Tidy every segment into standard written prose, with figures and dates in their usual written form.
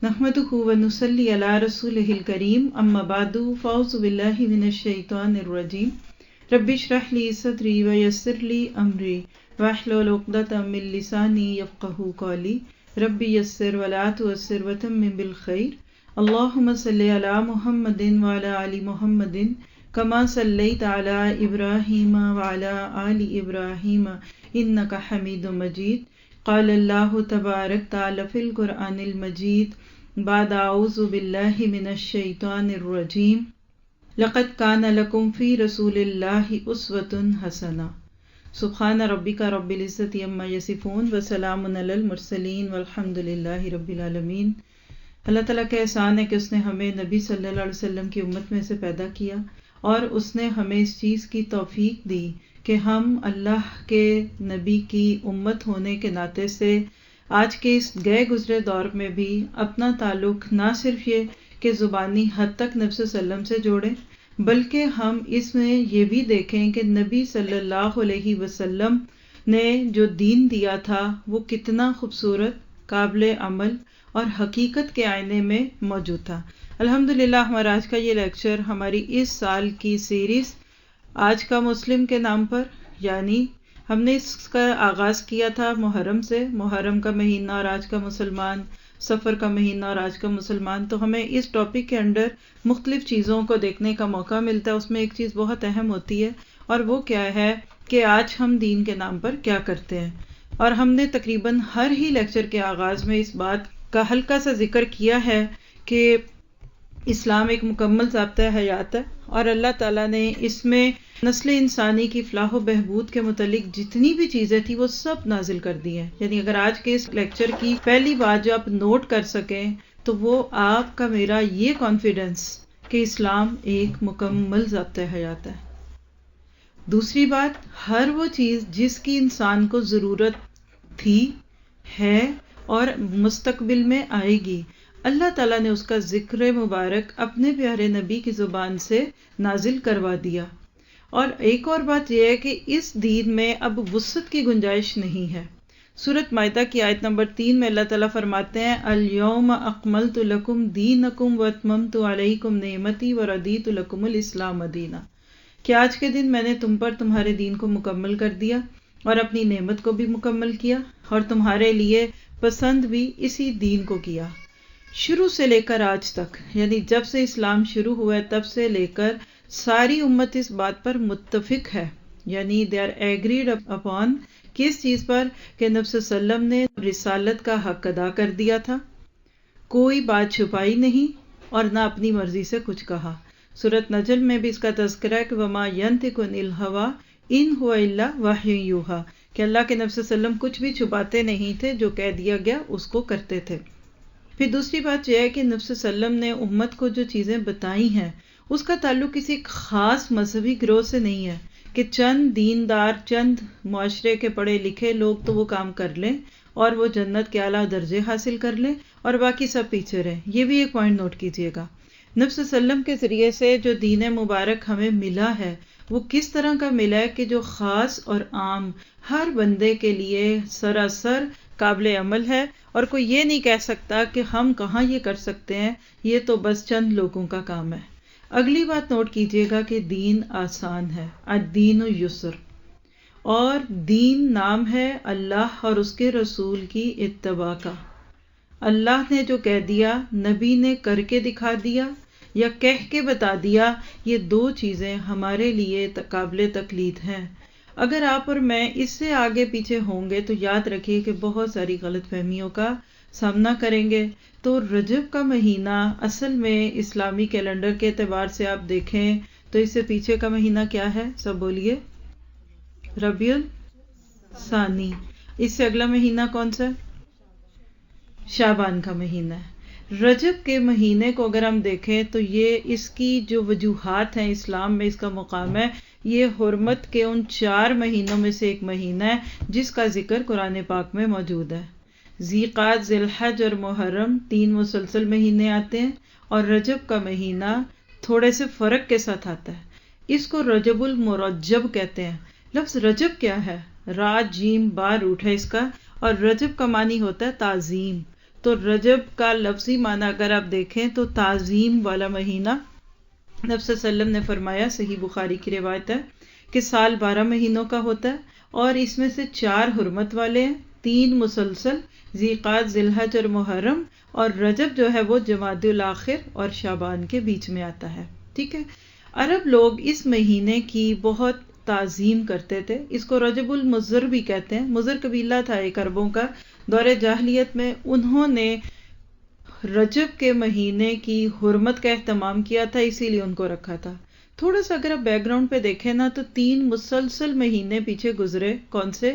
نحمدہ ونصلی علی رسولہ الکریم اما بعد فاعوذ باللہ من الشیطان الرجیم رب اشرح لی صدری ویسر لی امری واحلل عقدۃ من لسانی یفقہوا قولی رب یسر ولا تعسر وتمم بالخیر اللہم صلی علی محمد وعلی آل محمد کما صلیت علی ابراہیم وعلی آل ابراہیم انک حمید مجید قال اللہ تبارک تعالی فی القرآن المجید بعد اعوذ باللہ من الشیطان الرجیم لقد کان لکم فی رسول اللہ اسوۃ حسنہ سبحان ربک رب العزۃ عما یصفون وسلام علی المرسلین والحمد للہ رب العالمین۔ اللہ تعالیٰ کا احسان ہے کہ اس نے ہمیں نبی صلی اللہ علیہ وسلم کی امت میں سے پیدا کیا اور اس نے ہمیں اس چیز کی توفیق دی کہ ہم اللہ کے نبی کی امت ہونے کے ناطے سے آج کے اس گئے گزرے دور میں بھی اپنا تعلق نہ صرف یہ کہ زبانی حد تک نبی صلی اللہ علیہ وسلم سے جوڑیں بلکہ ہم اس میں یہ بھی دیکھیں کہ نبی صلی اللہ علیہ وسلم نے جو دین دیا تھا وہ کتنا خوبصورت، قابل عمل اور حقیقت کے آئینے میں موجود تھا۔ الحمدللہ ہمارا آج کا یہ لیکچر ہماری اس سال کی سیریز آج کا مسلم کے نام پر، یعنی ہم نے اس کا آغاز کیا تھا محرم سے، محرم کا مہینہ اور آج کا مسلمان، سفر کا مہینہ اور آج کا مسلمان، تو ہمیں اس ٹاپک کے انڈر مختلف چیزوں کو دیکھنے کا موقع ملتا ہے۔ اس میں ایک چیز بہت اہم ہوتی ہے اور وہ کیا ہے کہ آج ہم دین کے نام پر کیا کرتے ہیں، اور ہم نے تقریباً ہر ہی لیکچر کے آغاز میں اس بات کا ہلکا سا ذکر کیا ہے کہ اسلام ایک مکمل ضابطۂ حیات ہے اور اللہ تعالیٰ نے اس میں نسل انسانی کی فلاح و بہبود کے متعلق جتنی بھی چیزیں تھیں وہ سب نازل کر دی ہیں۔ یعنی اگر آج کے اس لیکچر کی پہلی بات جو آپ نوٹ کر سکیں تو وہ آپ کا میرا یہ کانفیڈنس کہ اسلام ایک مکمل ضابطۂ حیات ہے۔ دوسری بات، ہر وہ چیز جس کی انسان کو ضرورت تھی، ہے اور مستقبل میں آئے گی، اللہ تعالیٰ نے اس کا ذکر مبارک اپنے پیارے نبی کی زبان سے نازل کروا دیا۔ اور ایک اور بات یہ ہے کہ اس دین میں اب وسعت کی گنجائش نہیں ہے۔ سورۃ مائدہ کی آیت نمبر 3 میں اللہ تعالیٰ فرماتے ہیں الیوم اکملت لکم دینکم واتممت علیکم نعمتی ورضیت لکم الاسلام دینا، کہ آج کے دن میں نے تم پر تمہارے دین کو مکمل کر دیا اور اپنی نعمت کو بھی مکمل کیا اور تمہارے لیے پسند بھی اسی دین کو کیا۔ شروع سے لے کر آج تک، یعنی جب سے اسلام شروع ہوا ہے تب سے لے کر ساری امت اس بات پر متفق ہے، یعنی دے آر ایگریڈ اپون کس چیز پر کہ نبی صلی اللہ علیہ وسلم نے رسالت کا حق ادا کر دیا تھا، کوئی بات چھپائی نہیں اور نہ اپنی مرضی سے کچھ کہا۔ سورۃ نجم میں بھی اس کا تذکرہ ہے کہ وما ینطق عن الہویٰ ان ہوا الا وحی یوحیٰ، کہ اللہ کے نبی صلی اللہ علیہ وسلم کچھ بھی چھپاتے نہیں تھے، جو کہہ دیا گیا اس کو کرتے تھے۔ پھر دوسری بات یہ ہے کہ نبی صلی اللہ علیہ وسلم نے امت کو جو چیزیں بتائی ہیں اس کا تعلق کسی خاص مذہبی گروہ سے نہیں ہے کہ چند دیندار، چند معاشرے کے پڑھے لکھے لوگ تو وہ کام کر لیں اور وہ جنت کے اعلیٰ درجے حاصل کر لیں اور باقی سب پیچھے رہیں۔ یہ بھی ایک پوائنٹ نوٹ کیجئے گا، نبی صلی اللہ علیہ وسلم کے ذریعے سے جو دین مبارک ہمیں ملا ہے وہ کس طرح کا ملا ہے کہ جو خاص اور عام ہر بندے کے لیے سراسر قابل عمل ہے، اور کوئی یہ نہیں کہہ سکتا کہ ہم کہاں یہ کر سکتے ہیں، یہ تو بس چند لوگوں کا کام ہے۔ اگلی بات نوٹ کیجئے گا کہ دین آسان ہے، الدین یسر، اور دین نام ہے اللہ اور اس کے رسول کی اتباع کا۔ اللہ نے جو کہہ دیا، نبی نے کر کے دکھا دیا یا کہہ کے بتا دیا، یہ دو چیزیں ہمارے لیے قابل تقلید ہیں۔ اگر آپ اور میں اس سے آگے پیچھے ہوں گے تو یاد رکھیے کہ بہت ساری غلط فہمیوں کا سامنا کریں گے۔ تو رجب کا مہینہ اصل میں اسلامی کیلنڈر کے اعتبار سے آپ دیکھیں تو اس سے پیچھے کا مہینہ کیا ہے؟ سب بولیے، ربیع الثانی۔ اس سے اگلا مہینہ کون سا ہے؟ شعبان کا مہینہ ہے۔ رجب کے مہینے کو اگر ہم دیکھیں تو یہ اس کی جو وجوہات ہیں، اسلام میں اس کا مقام ہے، یہ حرمت کے ان 4 مہینوں میں سے ایک مہینہ ہے جس کا ذکر قرآن پاک میں موجود ہے۔ ذی قعدہ، ذی الحج اور محرم 3 مسلسل مہینے آتے ہیں اور رجب کا مہینہ تھوڑے سے فرق کے ساتھ آتا ہے۔ اس کو رجب المرجب کہتے ہیں۔ لفظ رجب کیا ہے؟ را جیم با روٹ ہے اس کا، اور رجب کا معنی ہوتا ہے تعظیم۔ تو رجب کا لفظی معنی اگر آپ دیکھیں تو تعظیم والا مہینہ. نبی صلی اللہ علیہ وسلم نے فرمایا، صحیح بخاری کی روایت ہے، کہ سال 12 مہینوں کا ہوتا ہے اور اس میں سے 4 حرمت والے ہیں، 3 مسلسل، ذیقعد، ذیالحج اور محرم، اور رجب جو ہے وہ جمادی الاخر اور شعبان کے بیچ میں آتا ہے. ٹھیک ہے. عرب لوگ اس مہینے کی بہت تعظیم کرتے تھے. اس کو رجب المضر بھی کہتے ہیں. مضر قبیلہ تھا ایک عربوں کا، دور جاہلیت میں انہوں نے رجب کے مہینے کی حرمت کا اہتمام کیا تھا، اسی لیے ان کو رکھا تھا. تھوڑا سا اگر آپ بیک گراؤنڈ پہ دیکھیں نا تو 3 مسلسل مہینے پیچھے گزرے. کون سے؟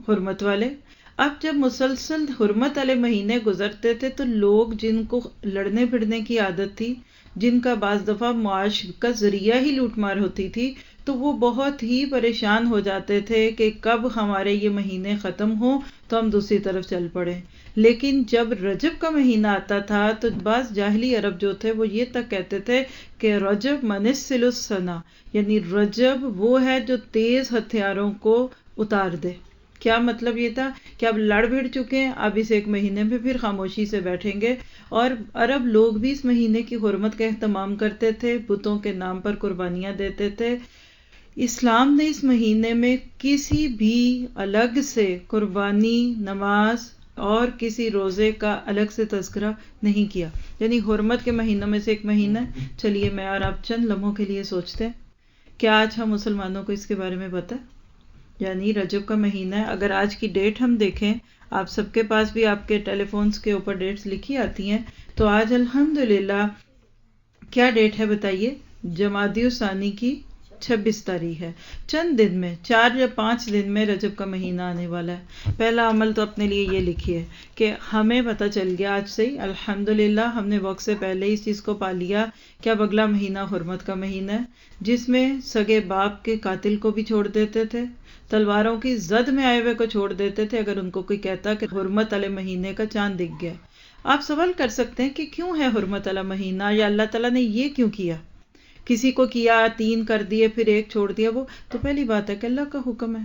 حرمت والے. اب جب مسلسل حرمت والے مہینے گزرتے تھے تو لوگ جن کو لڑنے پھڑنے کی عادت تھی، جن کا بعض دفعہ معاش کا ذریعہ ہی لوٹ مار ہوتی تھی، تو وہ بہت ہی پریشان ہو جاتے تھے کہ کب ہمارے یہ مہینے ختم ہوں تو ہم دوسری طرف چل پڑیں. لیکن جب رجب کا مہینہ آتا تھا تو بعض جاہلی عرب جو تھے وہ یہ تک کہتے تھے کہ رجب منسل السنہ، یعنی رجب وہ ہے جو تیز ہتھیاروں کو اتار دے. کیا مطلب یہ تھا کہ اب لڑ بھڑ چکے ہیں، اب اس ایک مہینے میں پھر خاموشی سے بیٹھیں گے. اور عرب لوگ بھی اس مہینے کی حرمت کا اہتمام کرتے تھے، بتوں کے نام پر قربانیاں دیتے تھے. اسلام نے اس مہینے میں کسی بھی الگ سے قربانی، نماز اور کسی روزے کا الگ سے تذکرہ نہیں کیا. یعنی حرمت کے مہینوں میں سے ایک مہینہ. چلیے میں اور آپ چند لمحوں کے لیے سوچتے ہیں، کیا آج ہم مسلمانوں کو اس کے بارے میں پتہ ہے؟ یعنی رجب کا مہینہ ہے. اگر آج کی ڈیٹ ہم دیکھیں، آپ سب کے پاس بھی آپ کے ٹیلی فونز کے اوپر ڈیٹس لکھی آتی ہیں، تو آج الحمدللہ کیا ڈیٹ ہے بتائیے؟ جمادی الثانی کی 26 تاریخ ہے. چند دن میں، 4 یا 5 دن میں رجب کا مہینہ آنے والا ہے. پہلا عمل تو اپنے لیے یہ لکھیے کہ ہمیں پتہ چل گیا آج سے ہی الحمدللہ، ہم نے وقت سے پہلے اس چیز کو پا لیا کہ اب اگلا مہینہ حرمت کا مہینہ ہے، جس میں سگے باپ کے قاتل کو بھی چھوڑ دیتے تھے، تلواروں کی زد میں آئے ہوئے کو چھوڑ دیتے تھے اگر ان کو کوئی کہتا کہ حرمت والے مہینے کا چاند دکھ گیا. آپ سوال کر سکتے ہیں کہ کیوں ہے حرمت والا مہینہ، یا اللہ تعالیٰ نے یہ کیوں کیا؟ کسی کو کیا 3 کر دیے پھر 1 چھوڑ دیا. وہ تو پہلی بات ہے کہ اللہ کا حکم ہے،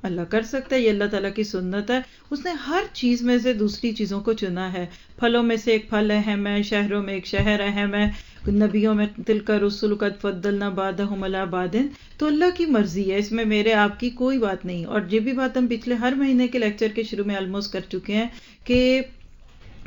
اللہ کر سکتا ہے، یہ اللہ تعالیٰ کی سنت ہے. اس نے ہر چیز میں سے دوسری چیزوں کو چنا ہے. پھلوں میں سے ایک پھل اہم ہے، شہروں میں ایک شہر اہم ہے، نبیوں میں تلک رسل قد فضلنا بعضهم علی بعض. تو اللہ کی مرضی ہے، اس میں میرے آپ کی کوئی بات نہیں. اور یہ بھی بات ہم پچھلے ہر مہینے کے لیکچر کے شروع میں آلموسٹ کر چکے ہیں کہ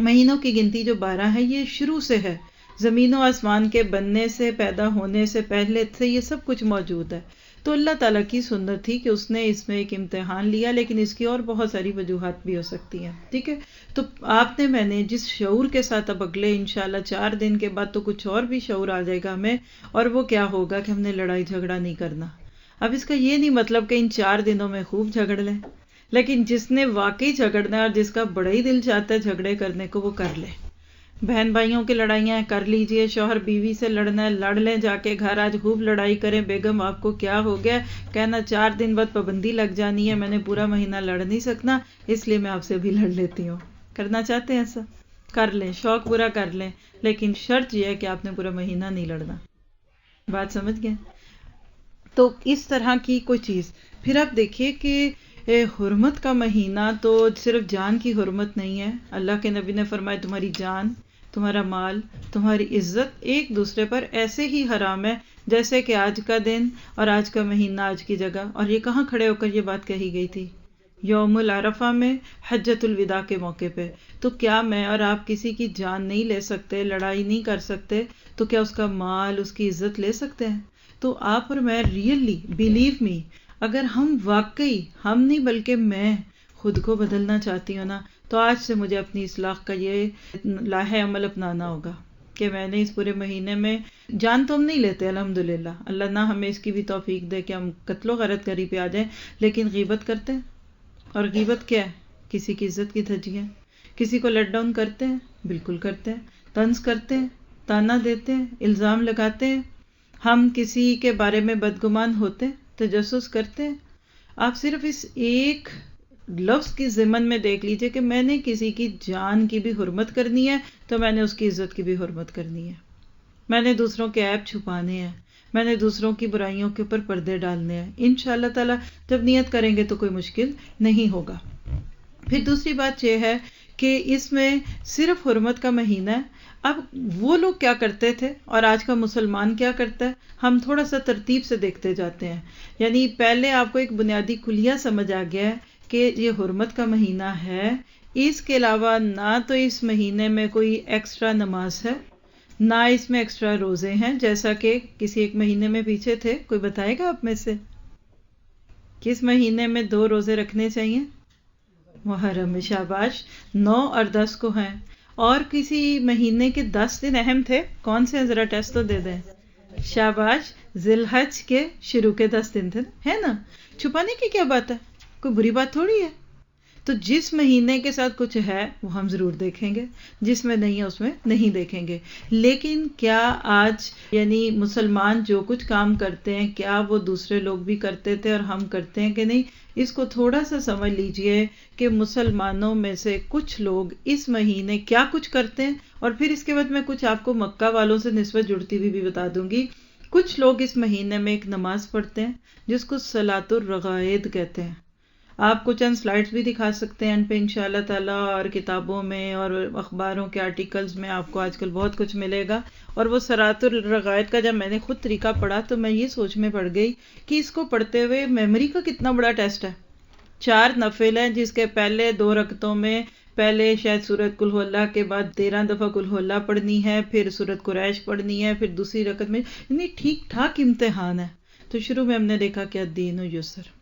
مہینوں کی گنتی جو 12 ہے یہ شروع سے ہے. زمین و آسمان کے بننے سے، پیدا ہونے سے پہلے سے یہ سب کچھ موجود ہے. تو اللہ تعالیٰ کی سنت تھی کہ اس نے اس میں ایک امتحان لیا، لیکن اس کی اور بہت ساری وجوہات بھی ہو سکتی ہیں. ٹھیک ہے. تو آپ نے، میں نے جس شعور کے ساتھ اب اگلے انشاءاللہ 4 دن کے بعد تو کچھ اور بھی شعور آ جائے گا ہمیں، اور وہ کیا ہوگا کہ ہم نے لڑائی جھگڑا نہیں کرنا. اب اس کا یہ نہیں مطلب کہ ان 4 دنوں میں خوب جھگڑ لیں، لیکن جس نے واقعی جھگڑنا ہے اور جس کا بڑا ہی دل چاہتا ہے جھگڑے کرنے کو، وہ کر لے. بہن بھائیوں کی لڑائیاں کر لیجئے، شوہر بیوی سے لڑنا ہے لڑ لیں جا کے گھر، آج خوب لڑائی کریں. بیگم آپ کو کیا ہو گیا؟ کہنا 4 دن بعد پابندی لگ جانی ہے، میں نے پورا مہینہ لڑ نہیں سکنا، اس لیے میں آپ سے بھی لڑ لیتی ہوں. کرنا چاہتے ہیں ایسا؟ کر لیں، شوق پورا کر لیں، لیکن شرط یہ ہے کہ آپ نے پورا مہینہ نہیں لڑنا. بات سمجھ گئے؟ تو اس طرح کی کوئی چیز. پھر آپ دیکھیے کہ حرمت کا مہینہ تو صرف جان کی حرمت نہیں ہے. اللہ کے نبی نے فرمایا تمہاری جان، تمہارا مال، تمہاری عزت ایک دوسرے پر ایسے ہی حرام ہے جیسے کہ آج کا دن اور آج کا مہینہ آج کی جگہ. اور یہ کہاں کھڑے ہو کر یہ بات کہی گئی تھی؟ یوم العرفہ میں، حجۃ الوداع کے موقع پہ. تو کیا میں اور آپ کسی کی جان نہیں لے سکتے، لڑائی نہیں کر سکتے، تو کیا اس کا مال، اس کی عزت لے سکتے ہیں؟ تو آپ اور میں ریئلی بیلیو می، اگر ہم واقعی، ہم نہیں بلکہ میں خود کو بدلنا چاہتی ہوں نا، تو آج سے مجھے اپنی اصلاح کا یہ لاہ عمل اپنانا ہوگا کہ میں نے اس پورے مہینے میں، جان تو ہم نہیں لیتے الحمدللہ، اللہ نہ ہمیں اس کی بھی توفیق دے کہ ہم قتل و غارت گری پہ آ جائیں، لیکن غیبت کرتے ہیں. اور غیبت کیا ہے؟ کسی کی عزت کی دھجی ہے. کسی کو لیٹ ڈاؤن کرتے ہیں، بالکل کرتے ہیں. طنز کرتے ہیں، تانا دیتے ہیں، الزام لگاتے ہیں. ہم کسی کے بارے میں بدگمان ہوتے ہیں، تجسس کرتے ہیں. آپ صرف اس ایک لفظ کی ضمن میں دیکھ لیجئے کہ میں نے کسی کی جان کی بھی حرمت کرنی ہے تو میں نے اس کی عزت کی بھی حرمت کرنی ہے. میں نے دوسروں کے عیب چھپانے ہیں، میں نے دوسروں کی برائیوں کے اوپر پردے ڈالنے ہیں. انشاءاللہ تعالی جب نیت کریں گے تو کوئی مشکل نہیں ہوگا. پھر دوسری بات یہ ہے کہ اس میں صرف حرمت کا مہینہ ہے. اب وہ لوگ کیا کرتے تھے اور آج کا مسلمان کیا کرتا ہے، ہم تھوڑا سا ترتیب سے دیکھتے جاتے ہیں. یعنی پہلے آپ کو ایک بنیادی کلیہ سمجھ آ گیا ہے کہ یہ حرمت کا مہینہ ہے، اس کے علاوہ نہ تو اس مہینے میں کوئی ایکسٹرا نماز ہے، نہ اس میں ایکسٹرا روزے ہیں، جیسا کہ کسی ایک مہینے میں پیچھے تھے. کوئی بتائے گا آپ میں سے کس مہینے میں 2 روزے رکھنے چاہیے؟ محرم میں. شاباش. 9 اور 10 کو ہیں. اور کسی مہینے کے 10 دن اہم تھے، کون سے ہیں ذرا ٹیسٹ تو دے دیں. شاباش. ذی الحج کے شروع کے 10 دن تھے، ہے نا. چھپانے کی کیا بات ہے، کوئی بری بات تھوڑی ہے. تو جس مہینے کے ساتھ کچھ ہے وہ ہم ضرور دیکھیں گے، جس میں نہیں ہے اس میں نہیں دیکھیں گے. لیکن کیا آج یعنی مسلمان جو کچھ کام کرتے ہیں کیا وہ دوسرے لوگ بھی کرتے تھے اور ہم کرتے ہیں کہ نہیں؟ اس کو تھوڑا سا سمجھ لیجئے کہ مسلمانوں میں سے کچھ لوگ اس مہینے کیا کچھ کرتے ہیں. اور پھر اس کے بعد میں کچھ آپ کو مکہ والوں سے نسبت جڑتی ہوئی بھی بتا دوں گی. کچھ لوگ اس مہینے میں ایک نماز پڑھتے ہیں جس کو صلاۃ الرغائب کہتے ہیں. آپ کو چند سلائڈز بھی دکھا سکتے ہیں ان پہ انشاءاللہ تعالیٰ، اور کتابوں میں اور اخباروں کے آرٹیکلز میں آپ کو آج کل بہت کچھ ملے گا. اور وہ صلاۃ الرغائب کا جب میں نے خود طریقہ پڑھا تو میں یہ سوچ میں پڑ گئی کہ اس کو پڑھتے ہوئے میموری کا کتنا بڑا ٹیسٹ ہے. 4 نفل ہیں جس کے پہلے 2 رکعتوں میں پہلے شاید سورۃ قل هو اللہ کے بعد 13 دفعہ قل هو اللہ پڑھنی ہے، پھر سورۃ قریش پڑھنی ہے، پھر دوسری رکعت میں یعنی ٹھیک ٹھاک امتحان ہے. تو شروع میں ہم نے دیکھا کہ الدین یسر.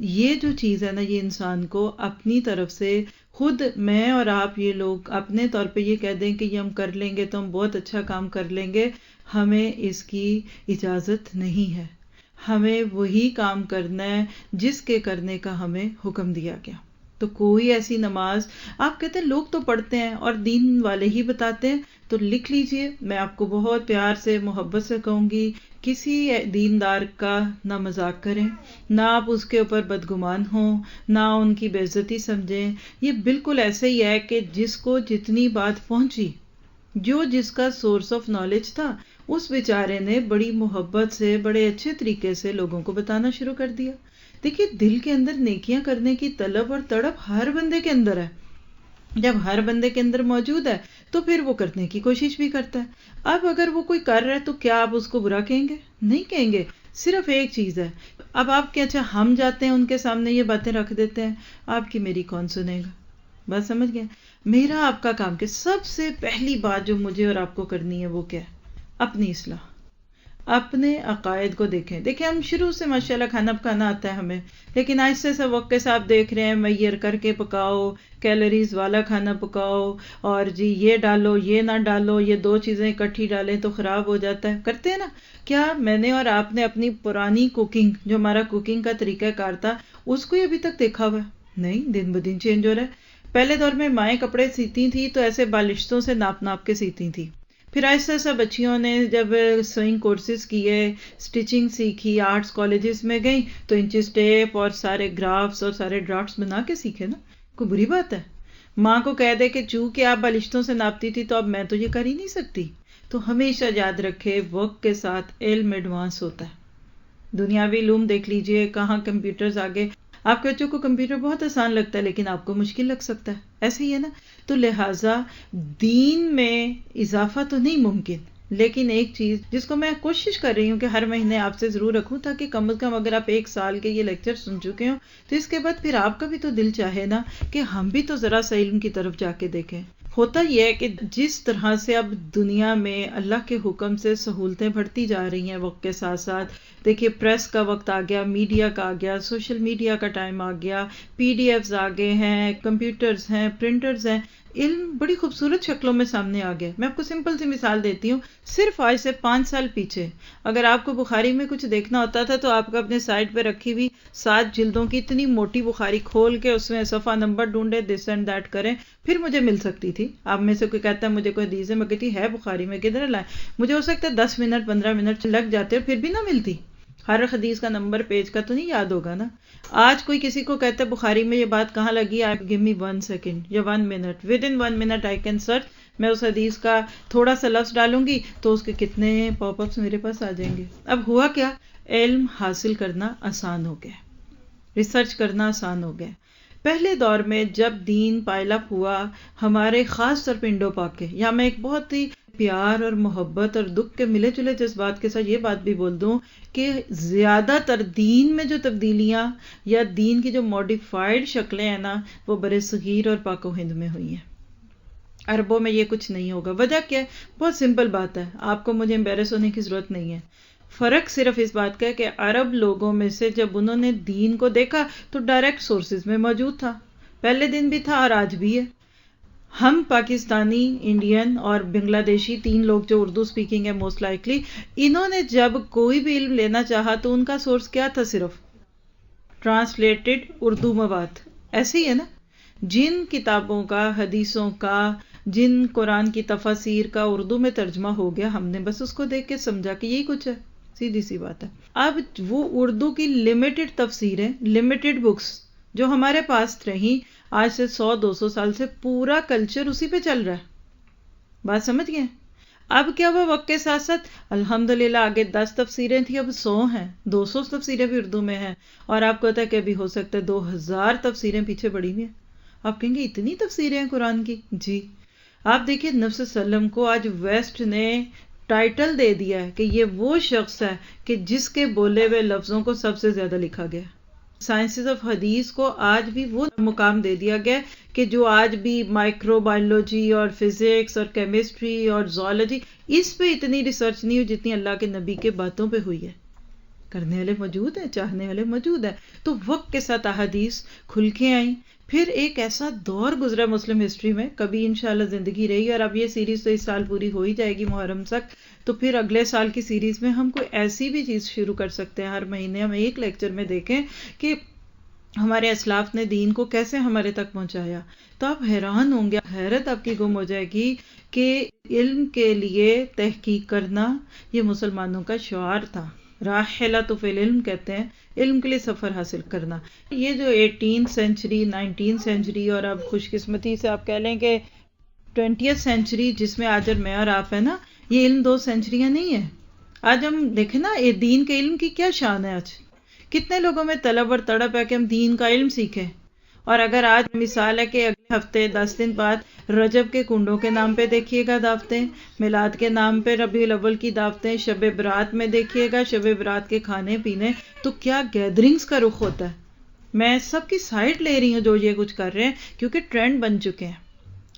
یہ جو چیز ہے نا، یہ انسان کو اپنی طرف سے خود میں اور آپ یہ لوگ اپنے طور پہ یہ کہہ دیں کہ یہ ہم کر لیں گے تو ہم بہت اچھا کام کر لیں گے، ہمیں اس کی اجازت نہیں ہے. ہمیں وہی کام کرنا ہے جس کے کرنے کا ہمیں حکم دیا گیا. تو کوئی ایسی نماز آپ کہتے ہیں لوگ تو پڑھتے ہیں اور دین والے ہی بتاتے ہیں، تو لکھ لیجئے. میں آپ کو بہت پیار سے محبت سے کہوں گی، کسی دیندار کا نہ مذاق کریں، نہ آپ اس کے اوپر بدگمان ہوں، نہ ان کی بے عزتی سمجھیں. یہ بالکل ایسے ہی ہے کہ جس کو جتنی بات پہنچی، جو جس کا سورس آف نالج تھا، اس بیچارے نے بڑی محبت سے بڑے اچھے طریقے سے لوگوں کو بتانا شروع کر دیا. دیکھیے دل کے اندر نیکیاں کرنے کی طلب اور تڑپ ہر بندے کے اندر ہے. جب ہر بندے کے اندر موجود ہے تو پھر وہ کرنے کی کوشش بھی کرتا ہے. اب اگر وہ کوئی کر رہا ہے تو کیا آپ اس کو برا کہیں گے؟ نہیں کہیں گے. صرف ایک چیز ہے، اب آپ کے اچھا ہم جاتے ہیں ان کے سامنے یہ باتیں رکھ دیتے ہیں، آپ کی میری کون سنے گا؟ بات سمجھ گئے؟ میرا آپ کا کام کہ سب سے پہلی بات جو مجھے اور آپ کو کرنی ہے وہ کیا ہے؟ اپنی اصلاح، اپنے عقائد کو دیکھیں ہم شروع سے ماشاءاللہ کھانا پکانا آتا ہے ہمیں، لیکن آہستہ سے وقت کے ساتھ دیکھ رہے ہیں میئر کر کے پکاؤ، کیلوریز والا کھانا پکاؤ، اور جی یہ ڈالو یہ نہ ڈالو، یہ 2 چیزیں اکٹھی ڈالیں تو خراب ہو جاتا ہے. کرتے ہیں نا؟ کیا میں نے اور آپ نے اپنی پرانی کوکنگ جو ہمارا کوکنگ کا طریقہ کار تھا اس کو ابھی تک دیکھا ہوا ہے؟ نہیں، دن بدن چینج ہو رہا ہے. پہلے دور میں مائیں کپڑے سیتی تھیں تو ایسے بالشتوں سے ناپ ناپ کے سیتی تھیں. پھر آہستہ آہستہ بچیوں نے جب سوئنگ کورسز کیے، سٹیچنگ سیکھی، آرٹس کالجز میں گئیں تو انچز ٹیپ اور سارے گرافس اور سارے ڈرافٹس بنا کے سیکھے نا. کوئی بری بات ہے؟ ماں کو کہہ دے کہ چونکہ آپ بالشتوں سے ناپتی تھی تو اب میں تو یہ کر ہی نہیں سکتی. تو ہمیشہ یاد رکھے وقت کے ساتھ علم ایڈوانس ہوتا ہے. دنیاوی علوم دیکھ لیجئے، کہاں کمپیوٹرز آگے. آپ کے بچوں کو کمپیوٹر بہت آسان لگتا ہے لیکن آپ کو مشکل لگ سکتا ہے، ایسے ہی ہے نا. تو لہٰذا دین میں اضافہ تو نہیں ممکن، لیکن ایک چیز جس کو میں کوشش کر رہی ہوں کہ ہر مہینے آپ سے ضرور رکھوں، تاکہ کم از کم اگر آپ 1 سال کے یہ لیکچر سن چکے ہوں تو اس کے بعد پھر آپ کا بھی تو دل چاہے نا کہ ہم بھی تو ذرا سا علم کی طرف جا کے دیکھیں. ہوتا یہ ہے کہ جس طرح سے اب دنیا میں اللہ کے حکم سے سہولتیں بڑھتی جا رہی ہیں وقت کے ساتھ ساتھ، دیکھیے پریس کا وقت آ گیا، میڈیا کا آ گیا، سوشل میڈیا کا ٹائم آ گیا، PDF آ گئے ہیں، کمپیوٹرز ہیں، پرنٹرز ہیں، علم بڑی خوبصورت شکلوں میں سامنے آ گیا. میں آپ کو سمپل سی مثال دیتی ہوں. صرف آج سے 5 سال پیچھے اگر آپ کو بخاری میں کچھ دیکھنا ہوتا تھا تو آپ کو اپنے سائٹ پہ رکھی ہوئی 7 جلدوں کی اتنی موٹی بخاری کھول کے اس میں صفحہ نمبر ڈھونڈے، دس اینڈ دیٹ کریں، پھر مجھے مل سکتی تھی. آپ میں سے کوئی کہتا ہے مجھے کوئی حدیث ہے، میں کہتی ہے بخاری میں کدھر لائیں؟ مجھے ہو سکتا ہے 10 منٹ 15 منٹ لگ جاتے اور پھر بھی نہ ملتی. ہر حدیث کا نمبر پیج کا تو نہیں یاد ہوگا نا. آج کوئی کسی کو کہتا ہے بخاری میں یہ بات کہاں لگی، آپ گیو می 1 سیکنڈ یا 1 minute, with in 1 minute I can search. میں اس حدیث کا تھوڑا سا لفظ ڈالوں گی تو اس کے کتنے پاپ اپس میرے پاس آ جائیں گے. اب ہوا کیا؟ علم حاصل کرنا آسان ہو گیا، ریسرچ کرنا آسان ہو گیا. پہلے دور میں جب دین پائل اپ ہوا ہمارے خاص طور پہ انڈو پاک کے، یا میں ایک بہت ہی پیار اور محبت اور دکھ کے ملے جلے جذبات کے ساتھ یہ بات بھی بول دوں کہ زیادہ تر دین میں جو تبدیلیاں یا دین کی جو ماڈیفائڈ شکلیں ہیں نا وہ برِ صغیر اور پاک و ہند میں ہوئی ہیں. عربوں میں یہ کچھ نہیں ہوگا. وجہ کیا ہے؟ بہت سمپل بات ہے، آپ کو مجھے امبیرس ہونے کی ضرورت نہیں ہے. فرق صرف اس بات کا ہے کہ عرب لوگوں میں سے جب انہوں نے دین کو دیکھا تو ڈائریکٹ سورسز میں موجود تھا، پہلے دن بھی تھا اور آج بھی ہے. ہم پاکستانی، انڈین اور بنگلہ دیشی 3 لوگ جو اردو سپیکنگ ہے موسٹ لائکلی، انہوں نے جب کوئی بھی علم لینا چاہا تو ان کا سورس کیا تھا؟ صرف ٹرانسلیٹڈ اردو مواد. ایسے ہی ہے نا، جن کتابوں کا، حدیثوں کا، جن قرآن کی تفاسیر کا اردو میں ترجمہ ہو گیا، ہم نے بس اس کو دیکھ کے سمجھا کہ یہی کچھ ہے. سیدھی سی بات ہے. اب وہ اردو کی لمیٹڈ تفسیریں، لمیٹڈ بکس جو ہمارے پاس رہیں، آج سے 100-200 سال سے پورا کلچر اسی پہ چل رہا ہے. بات سمجھ گئے؟ اب کیا ہوا وقت کے ساتھ ساتھ الحمدللہ آگے 10 تفسیریں تھیں، اب 100 ہیں، 200 تفسیریں بھی اردو میں ہیں، اور آپ کو پتا ہے کہ ابھی ہو سکتا ہے 2000 تفسیریں پیچھے پڑی ہوئی ہیں. آپ کہیں گے اتنی تفسیریں ہیں قرآن کی؟ جی. آپ دیکھیے نبی صلی اللہ علیہ وسلم کو آج ویسٹ نے ٹائٹل دے دیا ہے کہ یہ وہ شخص ہے کہ جس کے بولے ہوئے لفظوں کو سب سے زیادہ لکھا گیا. سائنسز آف حدیث کو آج بھی وہ مقام دے دیا گیا کہ جو آج بھی مائکرو بایولوجی اور فزکس اور کیمسٹری اور زوالوجی، اس پہ اتنی ریسرچ نہیں ہوئی جتنی اللہ کے نبی کے باتوں پہ ہوئی ہے. کرنے والے موجود ہیں، چاہنے والے موجود ہیں. تو وقت کے ساتھ احادیث کھل کے آئیں. پھر ایک ایسا دور گزرا مسلم ہسٹری میں، کبھی انشاءاللہ زندگی رہی، اور اب یہ سیریز تو اس سال پوری ہو ہی جائے گی محرم تک، تو پھر اگلے سال کی سیریز میں ہم کوئی ایسی بھی چیز شروع کر سکتے ہیں. ہر مہینے ہم ایک لیکچر میں دیکھیں کہ ہمارے اسلاف نے دین کو کیسے ہمارے تک پہنچایا. تو آپ حیران ہوں گے، حیرت آپ کی گم ہو جائے گی کہ علم کے لیے تحقیق کرنا یہ مسلمانوں کا شعار تھا. راحلۃ فی العلم کہتے ہیں، علم کے لیے سفر حاصل کرنا. یہ جو 18 سینچری، 19 سینچری، اور اب خوش قسمتی سے آپ کہہ لیں کہ 20th سینچری جس میں آج اور میں اور آپ ہیں نا، یہ علم 2 سینچریاں نہیں ہیں. آج ہم دیکھیں نا یہ دین کے علم کی کیا شان ہے. آج کتنے لوگوں میں طلب اور تڑپ ہے کہ ہم دین کا علم سیکھیں. اور اگر آج مثال ہے کہ اگلے ہفتے 10 دن بعد رجب کے کنڈوں کے نام پہ دیکھیے گا دعوتیں، میلاد کے نام پہ ربیع الاول کی دعوتیں، شب برات میں دیکھیے گا شب برات کے کھانے پینے، تو کیا گیدرنگز کا رخ ہوتا ہے. میں سب کی سائڈ لے رہی ہوں جو یہ کچھ کر رہے ہیں، کیونکہ ٹرینڈ بن چکے ہیں.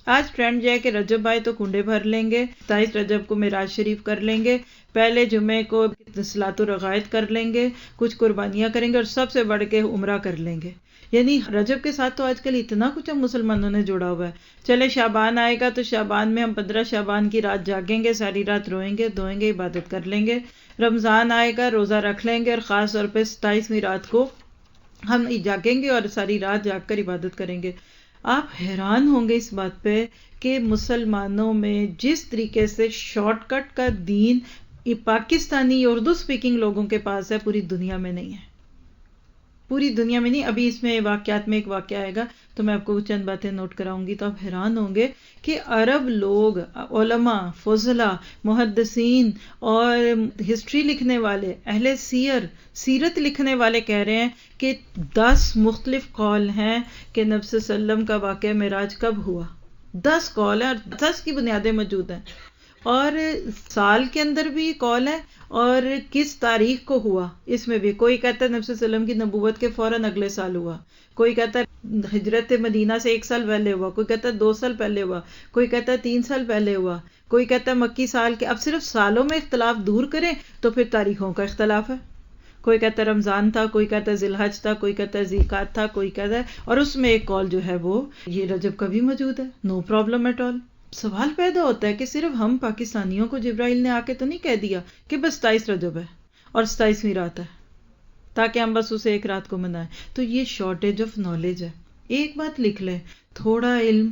آج ٹرینڈ یہ ہے کہ رجب آئے تو کنڈے بھر لیں گے، 27 رجب کو معراج شریف کر لیں گے، پہلے جمعے کو صلاۃ الرغائب کر لیں گے، کچھ قربانیاں کریں گے، اور سب سے بڑھ کے عمرہ کر لیں گے. یعنی رجب کے ساتھ تو آج کل اتنا کچھ ہم مسلمانوں نے جوڑا ہوا ہے. چلے شعبان آئے گا تو شعبان میں ہم 15 شعبان کی رات جاگیں گے، ساری رات روئیں گے، دھوئیں گے، عبادت کر لیں گے. رمضان آئے گا، روزہ رکھ لیں گے، اور خاص طور پہ 27ویں رات کو ہم جاگیں گے اور ساری رات جاگ کر عبادت کریں گے. آپ حیران ہوں گے اس بات پہ کہ مسلمانوں میں جس طریقے سے شارٹ کٹ کا دین پاکستانی اردو سپیکنگ لوگوں کے پاس ہے، پوری دنیا میں نہیں ہے. پوری دنیا میں نہیں. ابھی اس میں واقعات میں ایک واقعہ آئے گا تو میں آپ کو چند باتیں نوٹ کراؤں گی، تو آپ حیران ہوں گے کہ عرب لوگ، علماء، فضلاء، محدثین اور ہسٹری لکھنے والے، اہل سیرت لکھنے والے کہہ رہے ہیں کہ 10 مختلف قول ہیں کہ نبی صلی اللہ علیہ وسلم کا واقعہ معراج کب ہوا. 10 قول ہیں اور 10 کی بنیادیں موجود ہیں، اور سال کے اندر بھی قول ہے، اور کس تاریخ کو ہوا اس میں بھی. کوئی کہتا ہے نبی صلی اللہ علیہ وسلم کی نبوت کے فوراً اگلے سال ہوا، کوئی کہتا ہے ہجرت مدینہ سے 1 سال پہلے ہوا، کوئی کہتا ہے 2 سال پہلے ہوا، کوئی کہتا ہے 3 سال پہلے ہوا، کوئی کہتا ہے مکی سال کے. اب صرف سالوں میں اختلاف دور کریں تو پھر تاریخوں کا اختلاف ہے. کوئی کہتا ہے رمضان تھا، کوئی کہتا ہے ذی الحج تھا، کوئی کہتا ہے ذیقعد تھا، کوئی کہتا ہے، اور اس میں ایک قول جو ہے وہ یہ رجب کا بھی موجود ہے. No problem at all. سوال پیدا ہوتا ہے کہ صرف ہم پاکستانیوں کو جبرائیل نے آ کے تو نہیں کہہ دیا کہ بس 27 رجب ہے اور 27ویں رات ہے تاکہ ہم بس اسے ایک رات کو منائیں. تو یہ شارٹیج آف نالج ہے. ایک بات لکھ لیں، تھوڑا علم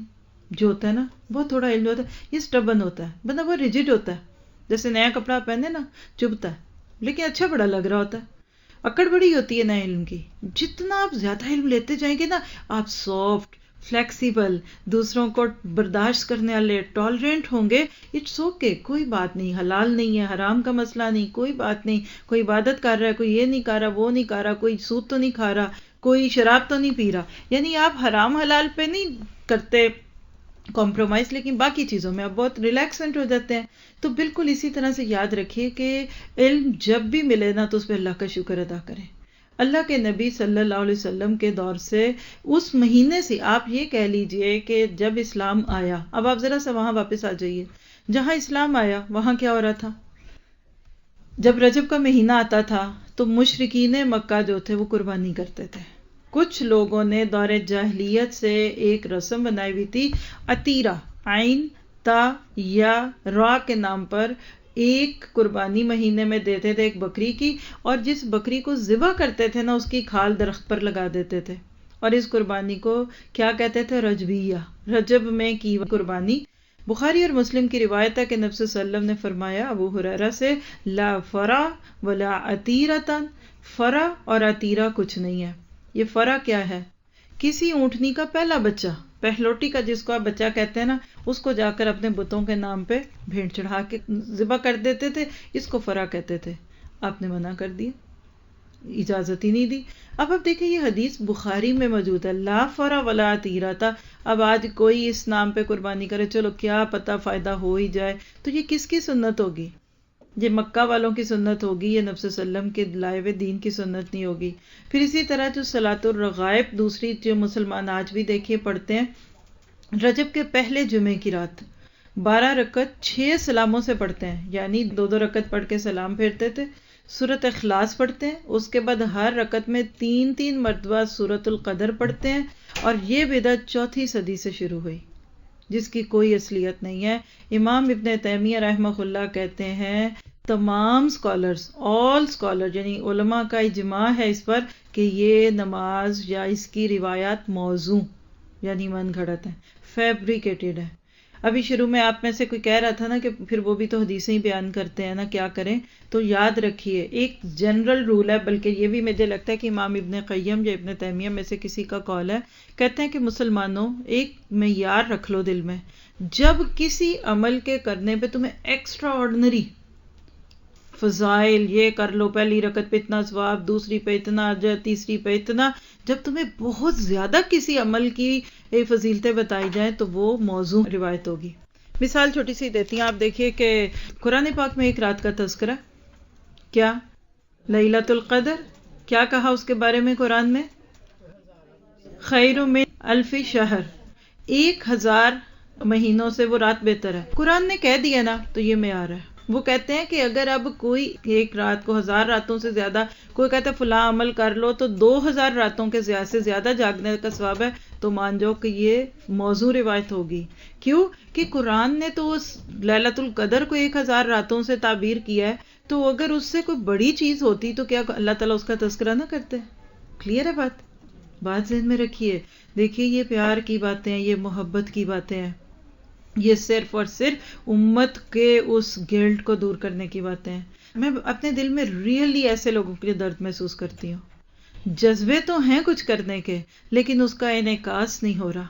جو ہوتا ہے نا، بہت تھوڑا علم جو ہوتا ہے یہ سٹبن ہوتا ہے. بندہ بہت ریجڈ ہوتا ہے، جیسے نیا کپڑا پہنے نا چبھتا ہے لیکن اچھا بڑا لگ رہا ہوتا ہے. اکڑ بڑی ہوتی ہے نئے علم کی. جتنا آپ زیادہ علم لیتے جائیں گے نا، آپ سافٹ، فلیکسیبل، دوسروں کو برداشت کرنے والے، ٹالرینٹ ہوں گے. اٹس اوکے، کوئی بات نہیں، حلال نہیں ہے، حرام کا مسئلہ نہیں، کوئی بات نہیں. کوئی عبادت کر رہا ہے، کوئی یہ نہیں کر رہا، وہ نہیں کر رہا، کوئی سود تو نہیں کھا رہا، کوئی شراب تو نہیں پی رہا، یعنی آپ حرام حلال پہ نہیں کرتے کمپرومائز، لیکن باقی چیزوں میں آپ بہت ریلیکسنٹ ہو جاتے ہیں. تو بالکل اسی طرح سے یاد رکھیے کہ علم جب بھی ملے نا تو اس پہ اللہ کا شکر ادا کریں. اللہ کے نبی صلی اللہ علیہ وسلم کے دور سے اس مہینے سے آپ یہ کہہ لیجئے کہ جب اسلام آیا، اب آپ ذرا سا وہاں واپس آ جائیے، جہاں اسلام آیا وہاں کیا ہو رہا تھا؟ جب رجب کا مہینہ آتا تھا تو مشرکین مکہ جو تھے وہ قربانی کرتے تھے. کچھ لوگوں نے دور جاہلیت سے ایک رسم بنائی ہوئی تھی، عتیرہ، عین تا یا را کے نام پر ایک قربانی مہینے میں دیتے تھے ایک بکری کی، اور جس بکری کو ذبح کرتے تھے نا اس کی کھال درخت پر لگا دیتے تھے، اور اس قربانی کو کیا کہتے تھے؟ رجبیہ، رجب میں کی قربانی. بخاری اور مسلم کی روایت ہے کہ نبی صلی اللہ علیہ وسلم نے فرمایا ابو ہریرہ سے، لا فرا ولا عتیرۃ، فرا اور عتیرہ کچھ نہیں ہے. یہ فرا کیا ہے؟ کسی اونٹنی کا پہلا بچہ، پہلوٹی کا جس کو آپ بچہ کہتے ہیں نا، اس کو جا کر اپنے بتوں کے نام پہ بھیڑ چڑھا کے ذبح کر دیتے تھے، اس کو فرا کہتے تھے. آپ نے منع کر دیا، اجازت ہی نہیں دی. اب دیکھیں یہ حدیث بخاری میں موجود ہے، لا فرا ولا عتیرہ تھا. اب آج کوئی اس نام پہ قربانی کرے، چلو کیا پتہ فائدہ ہو ہی جائے، تو یہ کس کی سنت ہوگی؟ یہ مکہ والوں کی سنت ہوگی، یہ نبی صلی اللہ علیہ وسلم کے لائے ہوئے دین کی سنت نہیں ہوگی. پھر اسی طرح جو صلاۃ الرغائب دوسری جو مسلمان آج بھی دیکھیے پڑھتے ہیں، رجب کے پہلے جمعے کی رات 12 رکعت 6 سلاموں سے پڑھتے ہیں، یعنی 2 رکعت پڑھ کے سلام پھیرتے تھے. سورۃ اخلاص پڑھتے ہیں، اس کے بعد ہر رکعت میں 3 مرتبہ سورۃ القدر پڑھتے ہیں. اور یہ بدعت 4 صدی سے شروع ہوئی جس کی کوئی اصلیت نہیں ہے. امام ابن تیمیہ رحمہ اللہ کہتے ہیں تمام سکالرز، آل سکالر یعنی علماء کا اجماع ہے اس پر کہ یہ نماز یا اس کی روایات موضوع یعنی من گھڑت ہیں، فیبریکیٹڈ ہے. ابھی شروع میں آپ میں سے کوئی کہہ رہا تھا نا کہ پھر وہ بھی تو حدیثیں ہی بیان کرتے ہیں نا، کیا کریں؟ تو یاد رکھیے ایک جنرل رول ہے، بلکہ یہ بھی مجھے لگتا ہے کہ امام ابن قیم یا ابن تیمیہ میں سے کسی کا قول ہے، کہتے ہیں کہ مسلمانوں ایک معیار رکھ لو دل میں، جب کسی عمل کے کرنے پہ تمہیں ایکسٹرا آرڈنری فضائل، یہ کر لو پہلی رکعت پہ اتنا ثواب، دوسری پہ اتنا اجر، تیسری پہ اتنا، جب تمہیں بہت زیادہ کسی عمل کی فضیلتیں بتائی جائیں تو وہ موضوع روایت ہوگی. مثال چھوٹی سی دیتی ہیں، آپ دیکھیے کہ قرآن پاک میں ایک رات کا تذکرہ، کیا؟ لیلۃ القدر. کیا کہا اس کے بارے میں قرآن میں؟ خیر من الف شہر، 1000 مہینوں سے وہ رات بہتر ہے. قرآن نے کہہ دیا نا تو یہ معیار ہے. وہ کہتے ہیں کہ اگر اب کوئی ایک رات کو 1000 راتوں سے زیادہ، کوئی کہتا ہے فلاں عمل کر لو تو 2000 راتوں کے سے زیادہ جاگنے کا ثواب ہے، تو مان جاؤ کہ یہ موضوع روایت ہوگی. کیوں کہ قرآن نے تو اس لیلۃ القدر کو 1000 راتوں سے تعبیر کیا ہے، تو اگر اس سے کوئی بڑی چیز ہوتی تو کیا اللہ تعالیٰ اس کا تذکرہ نہ کرتے؟ کلیئر ہے بات ذہن میں رکھیے. دیکھیے یہ پیار کی باتیں ہیں، یہ محبت کی باتیں ہیں، یہ صرف اور صرف امت کے اس گلٹ کو دور کرنے کی باتیں ہیں. میں اپنے دل میں ریئلی ایسے لوگوں کے لیے درد محسوس کرتی ہوں، جذبے تو ہیں کچھ کرنے کے لیکن اس کا انعکاس نہیں ہو رہا،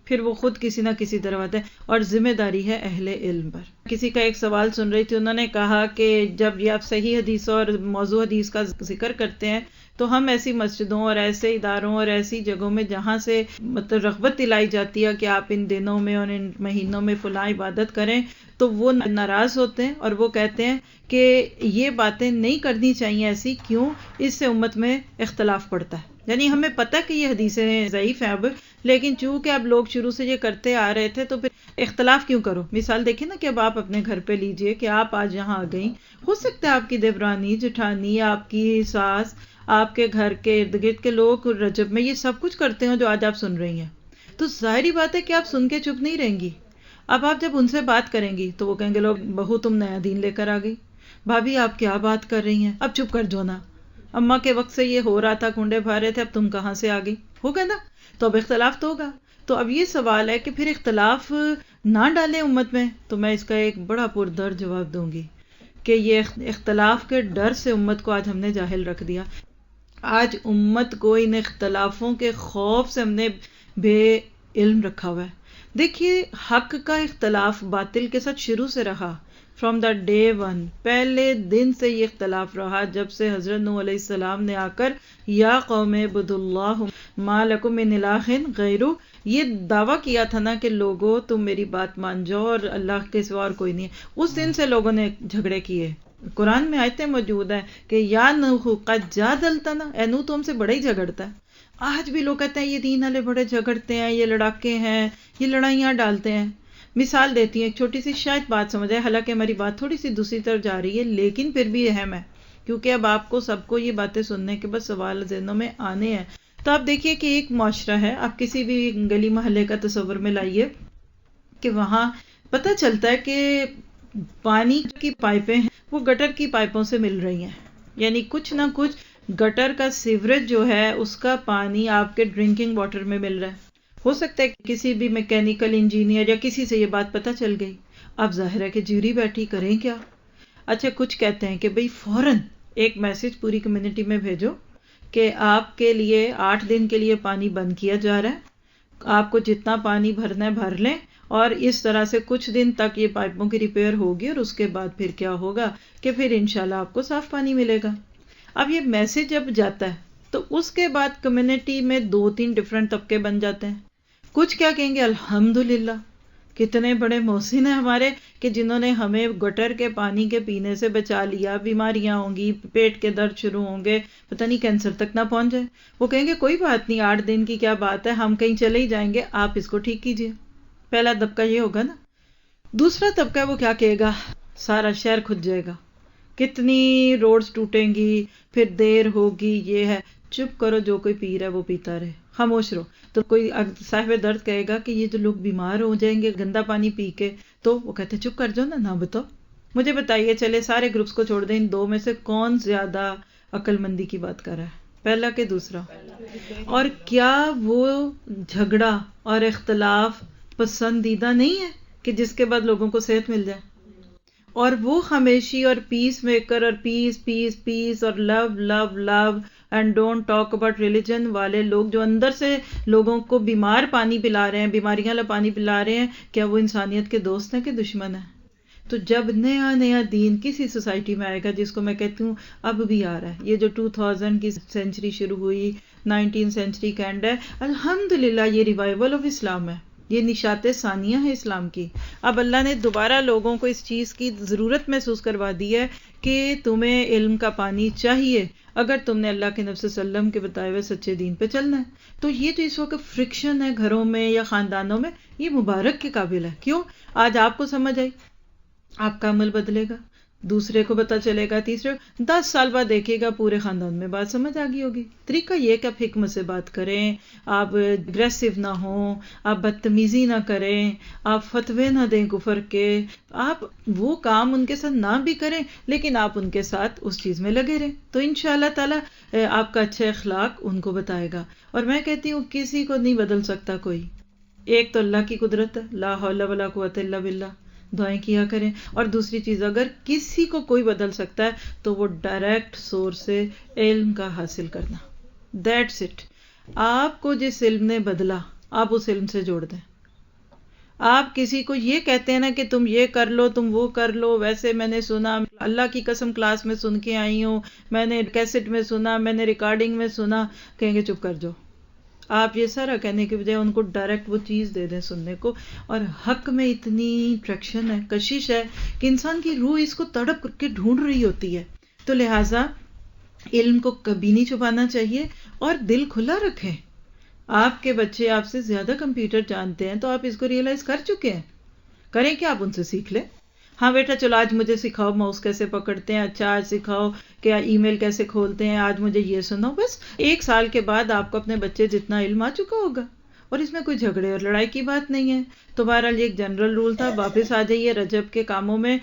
پھر وہ خود کسی نہ کسی طرح آتے ہیں. اور ذمہ داری ہے اہل علم پر. کسی کا ایک سوال سن رہی تھی، انہوں نے کہا کہ جب یہ آپ صحیح حدیث اور موضوع حدیث کا ذکر کرتے ہیں تو ہم ایسی مسجدوں اور ایسے اداروں اور ایسی جگہوں میں جہاں سے مطلب رغبت دلائی جاتی ہے کہ آپ ان دنوں میں اور ان مہینوں میں فلاں عبادت کریں، تو وہ ناراض ہوتے ہیں اور وہ کہتے ہیں کہ یہ باتیں نہیں کرنی چاہیے ایسی. کیوں؟ اس سے امت میں اختلاف پڑتا ہے. یعنی ہمیں پتہ کہ یہ حدیثیں ضعیف ہیں اب، لیکن چونکہ اب لوگ شروع سے یہ کرتے آ رہے تھے تو پھر اختلاف کیوں کرو؟ مثال دیکھیں نا کہ اب آپ اپنے گھر پہ لیجئے کہ آپ آج یہاں آ گئیں، ہو سکتا ہے آپ کی دیورانی، جٹھانی، آپ کی ساس، آپ کے گھر کے ارد گرد کے لوگ رجب میں یہ سب کچھ کرتے ہیں جو آج آپ سن رہی ہیں، تو ظاہری بات ہے کہ آپ سن کے چپ نہیں رہیں گی. اب آپ جب ان سے بات کریں گی تو وہ کہیں گے لوگ بہو تم نیا دین لے کر آ گئی، بھابھی آپ کیا بات کر رہی ہیں، اب چپ کر جو نا، اماں کے وقت سے یہ ہو رہا تھا، کنڈے بھر رہے تھے، اب تم کہاں سے آ گئی، ہوگا نا. تو اب اختلاف تو ہوگا. تو اب یہ سوال ہے کہ پھر اختلاف نہ ڈالیں امت میں. تو میں اس کا ایک بڑا پردرد جواب دوں گی کہ یہ اختلاف کے ڈر سے امت کو آج ہم نے جاہل رکھ دیا. آج امت کو ان اختلافوں کے خوف سے ہم نے بے علم رکھا ہوا ہے. دیکھیے حق کا اختلاف باطل کے ساتھ شروع سے رہا، فرام دا ڈے ون، پہلے دن سے یہ اختلاف رہا جب سے حضرت نوح علیہ السلام نے آ کر یا قوم اعبدوا اللہ ما لکم من الہ غیرہ یہ دعویٰ کیا تھا نا کہ لوگوں تم میری بات مان جاؤ اور اللہ کے سوا اور کوئی نہیں ہے، اس دن سے لوگوں نے جھگڑے کیے۔ قرآن میں آیتیں موجود ہیں کہ یا نوح قد جادلتنا، اے نوح تو ہم سے بڑا ہی جھگڑتا ہے۔ آج بھی لوگ کہتے ہیں یہ دین والے بڑے جھگڑتے ہیں، یہ لڑاکے ہیں، یہ لڑائیاں ڈالتے ہیں۔ مثال دیتی ہیں ایک چھوٹی سی، شاید بات سمجھ آئے، حالانکہ ہماری بات تھوڑی سی دوسری طرف جا رہی ہے لیکن پھر بھی اہم ہے، کیونکہ اب آپ کو سب کو یہ باتیں سننے کے بس سوال ذہنوں میں آنے ہیں۔ تو آپ دیکھیے کہ ایک معاشرہ ہے، آپ کسی بھی گلی محلے کا تصور میں لائیے کہ وہاں پتہ چلتا ہے کہ پانی کی پائپیں ہیں وہ گٹر کی پائپوں سے مل رہی ہیں، یعنی کچھ نہ کچھ گٹر کا سیوریج جو ہے اس کا پانی آپ کے ڈرنکنگ واٹر میں مل رہا ہے۔ ہو سکتا ہے کہ کسی بھی میکینیکل انجینئر یا کسی سے یہ بات پتہ چل گئی، اب ظاہر ہے کہ جیری بیٹھی کریں کیا؟ اچھا کچھ کہتے ہیں کہ بھئی فوراً ایک میسج پوری کمیونٹی میں بھیجو کہ آپ کے لیے 8 دن کے لیے پانی بند کیا جا رہا ہے، آپ کو جتنا پانی بھرنا ہے بھر لیں، اور اس طرح سے کچھ دن تک یہ پائپوں کی ریپیئر ہوگی اور اس کے بعد پھر کیا ہوگا کہ پھر انشاءاللہ آپ کو صاف پانی ملے گا۔ اب یہ میسج جب جاتا ہے تو اس کے بعد کمیونٹی میں 2-3 ڈفرینٹ طبقے بن جاتے ہیں۔ کچھ کیا کہیں گے الحمدللہ کتنے بڑے محسن ہیں ہمارے کہ جنہوں نے ہمیں گٹر کے پانی کے پینے سے بچا لیا، بیماریاں ہوں گی، پیٹ کے درد شروع ہوں گے، پتہ نہیں کینسر تک نہ پہنچ جائے۔ وہ کہیں گے کوئی بات نہیں، 8 دن کی کیا بات ہے، ہم کہیں چلے ہی جائیں گے، آپ اس کو ٹھیک کیجئے۔ پہلا طبقہ یہ ہوگا نا۔ دوسرا طبقہ وہ کیا کہے گا، سارا شہر کھد جائے گا، کتنی روڈز ٹوٹیں گی، پھر دیر ہوگی، یہ ہے۔ چپ کرو، جو کوئی پی رہا ہے وہ پیتا رہے، خاموش رہو۔ تو کوئی صاحب درد کہے گا کہ یہ جو لوگ بیمار ہو جائیں گے گندا پانی پی کے، تو وہ کہتے ہیں چپ کر جاؤ نا، نہ بتاؤ، مجھے بتائیے، چلے سارے گروپس کو چھوڑ دیں، ان 2 میں سے کون زیادہ عقل مندی کی بات کر رہا ہے، پہلا کہ دوسرا؟ اور کیا وہ جھگڑا اور اختلاف پسندیدہ نہیں ہے کہ جس کے بعد لوگوں کو صحت مل جائے؟ اور وہ خاموشی اور پیس میکر اور پیس پیس پیس اور love love love and don't talk about religion والے لوگ جو اندر سے لوگوں کو بیمار پانی پلا رہے ہیں، بیماریاں والا پانی پلا رہے ہیں، کیا وہ انسانیت کے دوست ہیں کہ دشمن ہیں؟ تو جب نیا نیا دین کسی سوسائٹی میں آئے گا، جس کو میں کہتی ہوں اب بھی آ رہا ہے، یہ جو 2000 کی سینچری شروع ہوئی، 19 سینچری کا اینڈ ہے، الحمدللہ یہ ریوائول آف اسلام ہے، یہ نشاط ثانیہ ہے اسلام کی۔ اب اللہ نے دوبارہ لوگوں کو اس چیز کی ضرورت محسوس کروا دی ہے کہ تمہیں علم کا پانی چاہیے اگر تم نے اللہ کے نبی صلی اللہ علیہ وسلم کے بتائے ہوئے سچے دین پہ چلنا ہے۔ تو یہ جو اس وقت فرکشن ہے گھروں میں یا خاندانوں میں، یہ مبارک کے قابل ہے۔ کیوں؟ آج آپ کو سمجھ آئی، آپ کا عمل بدلے گا، دوسرے کو پتہ چلے گا، تیسرے 10 سال بعد دیکھے گا پورے خاندان میں بات سمجھ آ گئی ہوگی۔ طریقہ یہ کہ آپ حکمت سے بات کریں، آپ اگریسو نہ ہوں، آپ بدتمیزی نہ کریں، آپ فتوے نہ دیں کفر کے، آپ وہ کام ان کے ساتھ نہ بھی کریں لیکن آپ ان کے ساتھ اس چیز میں لگے رہیں، تو انشاءاللہ تعالی آپ کا اچھا اخلاق ان کو بتائے گا۔ اور میں کہتی ہوں کسی کو نہیں بدل سکتا کوئی، ایک تو اللہ کی قدرت ہے، لا حول ولا قوت الا باللہ، دعائیں کیا کریں۔ اور دوسری چیز، اگر کسی کو کوئی بدل سکتا ہے تو وہ ڈائریکٹ سورس سے علم کا حاصل کرنا، دیٹس اٹ۔ آپ کو جس علم نے بدلا آپ اس علم سے جوڑ دیں۔ آپ کسی کو یہ کہتے ہیں نا کہ تم یہ کر لو، تم وہ کر لو، ویسے میں نے سنا، اللہ کی قسم کلاس میں سن کے آئی ہوں، میں نے کیسٹ میں سنا، میں نے ریکارڈنگ میں سنا، کہیں گے چپ کر جاؤ۔ آپ یہ سارا کہنے کے بجائے ان کو ڈائریکٹ وہ چیز دے دیں سننے کو۔ اور حق میں اتنی ٹریکشن ہے، کشش ہے کہ انسان کی روح اس کو تڑپ کے ڈھونڈ رہی ہوتی ہے، تو لہٰذا علم کو کبھی نہیں چھپانا چاہیے اور دل کھلا رکھیں۔ آپ کے بچے آپ سے زیادہ کمپیوٹر جانتے ہیں تو آپ اس کو ریئلائز کر چکے ہیں، کریں کہ آپ ان سے سیکھ لیں۔ ہاں بیٹا چلو آج مجھے سکھاؤ ماؤس کیسے پکڑتے ہیں، اچھا آج سکھاؤ کہ ای میل کیسے کھولتے ہیں، آج مجھے یہ سناؤ۔ بس 1 سال کے بعد آپ کو اپنے بچے جتنا علم آ چکا ہوگا، اور اس میں کوئی جھگڑے اور لڑائی کی بات نہیں ہے۔ تو بہرحال یہ ایک جنرل رول تھا، واپس آ جائیے رجب کے کاموں میں۔